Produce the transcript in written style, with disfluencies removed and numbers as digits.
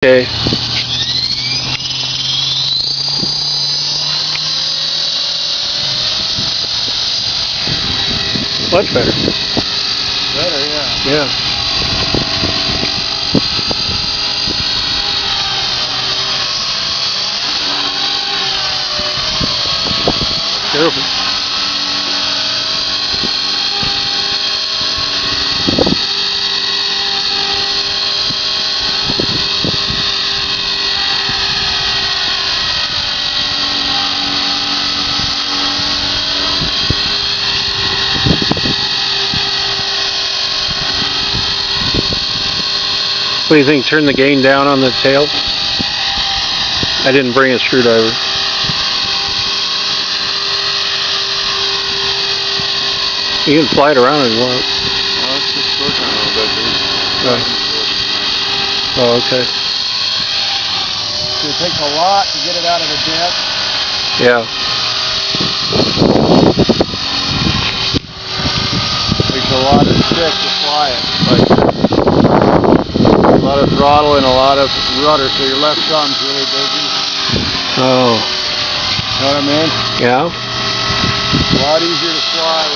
Okay. Much better. Better, yeah. Yeah. Careful. What do you think? Turn the gain down on the tail? I didn't bring a screwdriver. You can slide around if you want. Oh, it's just short a little bit, dude. Oh, okay. So it takes a lot to get it out of the depth. Yeah. Takes a lot of stick to fly it. Like a lot of throttle and a lot of rudder, so your left thumb's really busy. Oh. You know what I mean? Yeah. A lot easier to fly.